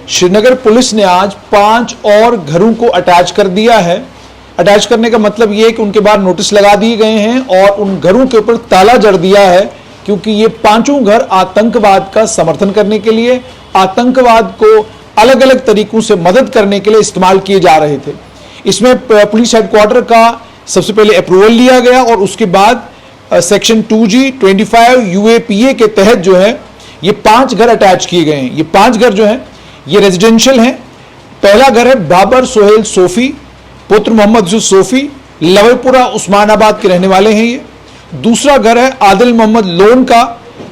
Srinagar police ने आज 5 और घरों को अटैच कर दिया है। अटैच करने का मतलब यह है कि उनके बाहर नोटिस लगा दिए गए हैं और उन घरों के ऊपर ताला जड़ दिया है, क्योंकि ये 5 घर आतंकवाद का समर्थन करने के लिए, आतंकवाद को अलग अलग तरीकों से मदद करने के लिए इस्तेमाल किए जा रहे थे। इसमें पुलिस हेडक्वार्टर का सबसे पहले अप्रूवल लिया गया और उसके बाद सेक्शन 2G 25 UAPA के तहत जो है ये 5 घर अटैच किए गए हैं। ये 5 घर जो है ये रेजिडेंशियल हैं। पहला घर है बाबर सोहेल सोफी, पुत्र मोहम्मद यूसुफ सोफी, लवेपुरा उस्मानाबाद के रहने वाले हैं ये। दूसरा घर है आदिल मोहम्मद लोन का,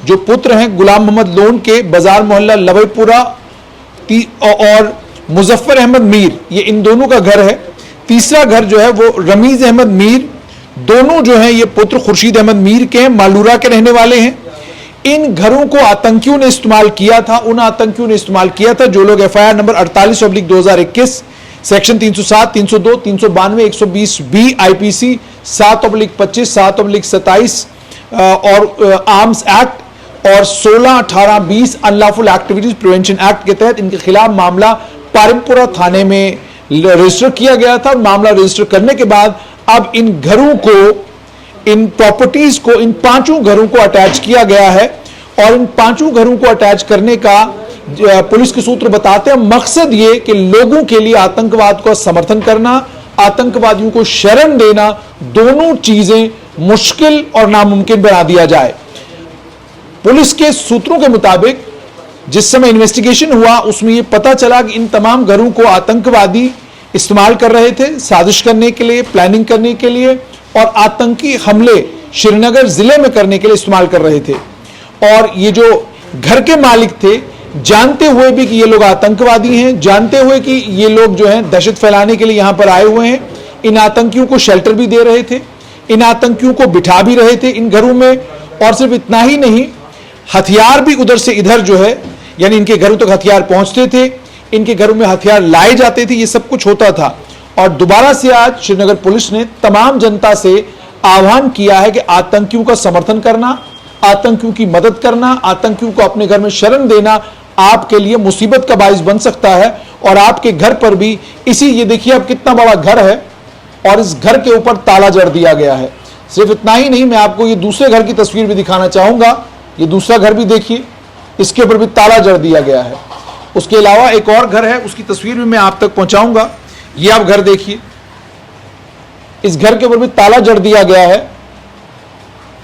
जो पुत्र हैं गुलाम मोहम्मद लोन के, बाजार मोहल्ला लवेपुरा, और मुजफ्फर अहमद मीर, ये इन दोनों का घर है। तीसरा घर जो है वो रमीज अहमद मीर, दोनों जो हैं ये पुत्र खुर्शीद अहमद मीर के हैं, मालूरा के रहने वाले हैं। इन घरों को आतंकियों ने इस्तेमाल किया था, उन आतंकियों ने इस्तेमाल किया था जो लोग FIR number 48/2021 section 307, 302, 392, 120B IPC 7/25, 7/27 और आर्म्स एक्ट और 16, 18, 20 अनलॉफुल एक्टिविटीज प्रिवेंशन एक्ट के तहत इनके खिलाफ मामला पारिमपुरा थाने में रजिस्टर किया गया था। मामला रजिस्टर करने के बाद अब इन घरों को, इन प्रॉपर्टीज को, इन 5 घरों को अटैच किया गया है। और इन 5 घरों को अटैच करने का पुलिस के सूत्र बताते हैं मकसद ये कि लोगों के लिए आतंकवाद का समर्थन करना, आतंकवादियों को शरण देना, दोनों चीजें मुश्किल और नामुमकिन बना दिया जाए। पुलिस के सूत्रों के मुताबिक जिस समय इन्वेस्टिगेशन हुआ उसमें यह पता चला कि इन तमाम घरों को आतंकवादी इस्तेमाल कर रहे थे साजिश करने के लिए, प्लानिंग करने के लिए और आतंकी हमले श्रीनगर जिले में करने के लिए इस्तेमाल कर रहे थे। और ये जो घर के मालिक थे, जानते हुए भी कि ये लोग आतंकवादी हैं, जानते हुए कि ये लोग जो हैं दहशत फैलाने के लिए यहां पर आए हुए हैं, इन आतंकियों को शेल्टर भी दे रहे थे, इन आतंकियों को बिठा भी रहे थे इन घरों में। और सिर्फ इतना ही नहीं, हथियार भी उधर से इधर जो है, यानी इनके घरों तक हथियार पहुंचते थे, इनके घरों में हथियार लाए जाते थे, ये सब कुछ होता था। और दोबारा से आज श्रीनगर पुलिस ने तमाम जनता से आह्वान किया है कि आतंकियों का समर्थन करना, आतंकियों की मदद करना, आतंकियों को अपने घर में शरण देना आपके लिए मुसीबत का बाइस बन सकता है। और आपके घर पर भी ये देखिए अब कितना बड़ा घर है और इस घर के ऊपर ताला जड़ दिया गया है। सिर्फ इतना ही नहीं, मैं आपको ये दूसरे घर की तस्वीर भी दिखाना चाहूंगा। ये दूसरा घर भी देखिए, इसके ऊपर भी ताला जड़ दिया गया है। उसके अलावा एक और घर है, उसकी तस्वीर भी मैं आप तक पहुंचाऊंगा। ये आप घर देखिए, इस घर के ऊपर भी ताला जड़ दिया गया है,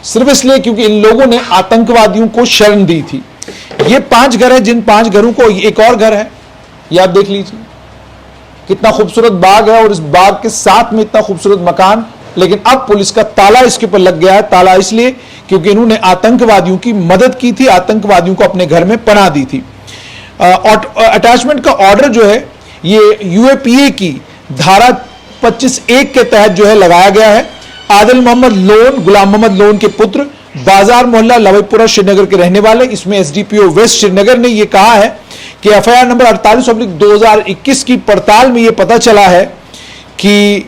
सिर्फ इसलिए क्योंकि इन लोगों ने आतंकवादियों को शरण दी थी। ये 5 घर है, जिन 5 घरों को, एक और घर है, ये आप देख लीजिए कितना खूबसूरत बाग है और इस बाग के साथ में इतना खूबसूरत मकान। लेकिन अब पुलिस का ताला इसके ऊपर लग गया है। ताला इसलिए क्योंकि इन्होंने आतंकवादियों की मदद की थी, आतंकवादियों को अपने घर में पनाह दी थी। अटैचमेंट का ऑर्डर जो है ये UAPA की धारा 25(1) के तहत जो है लगाया गया है। आदिल मोहम्मद लोन, गुलाम मोहम्मद लोन के पुत्र, बाजार मोहल्ला लवेपुरा श्रीनगर के रहने वाले। इसमें SDPO वेस्ट श्रीनगर ने यह कहा है कि FIR नंबर 48/2021 की पड़ताल में यह पता चला है कि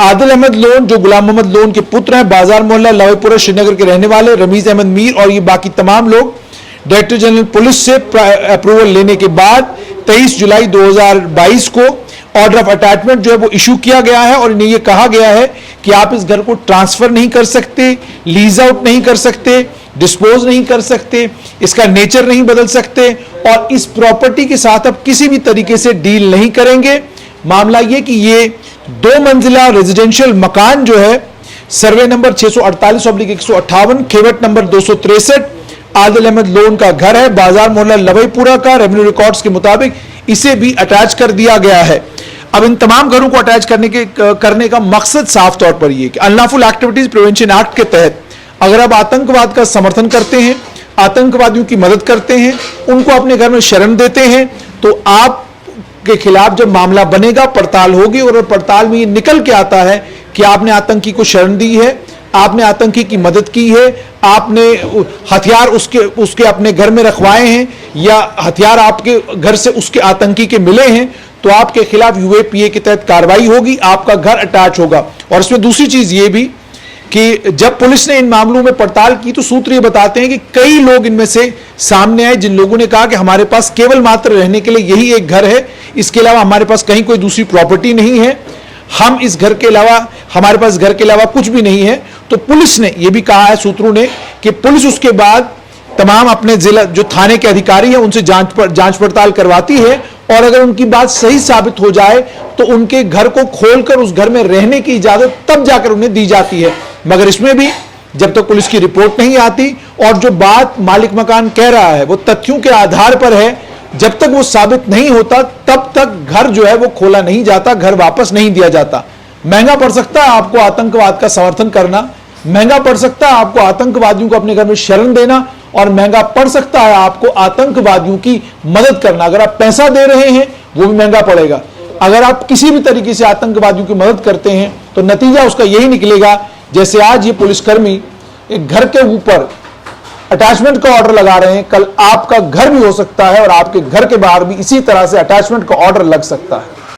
आदिल अहमद लोन जो गुलाम मोहम्मद लोन के पुत्र हैं, बाजार मोहल्ला लवेपुरा श्रीनगर के रहने वाले, रमीज अहमद मीर और ये बाकी तमाम लोग डायरेक्टर जनरल पुलिस से अप्रूवल लेने के बाद 23 जुलाई 2022 को ऑर्डर ऑफ अटैचमेंट जो है वो इशू किया गया है। और इन्हें यह कहा गया है कि आप इस घर को ट्रांसफर नहीं कर सकते, लीज आउट नहीं कर सकते, डिस्पोज नहीं कर सकते, इसका नेचर नहीं बदल सकते और इस प्रॉपर्टी के साथ आप किसी भी तरीके से डील नहीं करेंगे। मामला यह कि ये 2 मंजिला रेजिडेंशियल मकान जो है सर्वे नंबर 648/158, खेवट नंबर 263, आदिल अहमद लोन का घर है, बाजार मोहल्ला लवेपुरा का। रेवेन्यू रिकॉर्ड्स के मुताबिक इसे भी अटैच कर दिया गया है। अब इन तमाम घरों को अटैच करने का मकसद साफ तौर पर यह कि अनलॉफुल एक्टिविटीज प्रिवेंशन एक्ट के तहत अगर आप आतंकवाद का समर्थन करते हैं, आतंकवादियों की मदद करते हैं, उनको अपने घर में शरण देते हैं, तो आप के खिलाफ जब मामला बनेगा, पड़ताल होगी और पड़ताल में ये निकल के आता है कि आपने आतंकी को शरण दी है, आपने आतंकी की मदद की है, आपने हथियार उसके अपने घर में रखवाए हैं या हथियार आपके घर से उसके आतंकी के मिले हैं, तो आपके खिलाफ UAPA के तहत कार्रवाई होगी, आपका घर अटैच होगा। और इसमें दूसरी चीज ये भी कि जब पुलिस ने इन मामलों में पड़ताल की तो सूत्र ये बताते हैं कि कई लोग इनमें से सामने आए जिन लोगों ने कहा कि हमारे पास केवल मात्र रहने के लिए यही एक घर है, इसके अलावा हमारे पास कहीं कोई दूसरी प्रॉपर्टी नहीं है, हम इस घर के अलावा, हमारे पास घर के अलावा कुछ भी नहीं है। तो पुलिस ने यह भी कहा है सूत्रों ने कि पुलिस उसके बाद तमाम अपने जिला जो थाने के अधिकारी हैं उनसे जांच पड़ताल करवाती है, और अगर उनकी बात सही साबित हो जाए तो उनके घर को खोलकर उस घर में रहने की इजाजत तब जाकर उन्हें दी जाती है। मगर इसमें भी जब तक पुलिस की रिपोर्ट नहीं आती और जो बात मालिक मकान कह रहा है वो तथ्यों के आधार पर है, जब तक वो साबित नहीं होता तब तक घर जो है वो खोला नहीं जाता, घर वापस नहीं दिया जाता। महंगा पड़ सकता है आपको आतंकवाद का समर्थन करना, महंगा पड़ सकता है आपको आतंकवादियों को अपने घर में शरण देना, और महंगा पड़ सकता है आपको आतंकवादियों की मदद करना। अगर आप पैसा दे रहे हैं वो भी महंगा पड़ेगा। अगर आप किसी भी तरीके से आतंकवादियों की मदद करते हैं तो नतीजा उसका यही निकलेगा, जैसे आज ये पुलिसकर्मी एक घर के ऊपर अटैचमेंट का ऑर्डर लगा रहे हैं, कल आपका घर भी हो सकता है और आपके घर के बाहर भी इसी तरह से अटैचमेंट का ऑर्डर लग सकता है।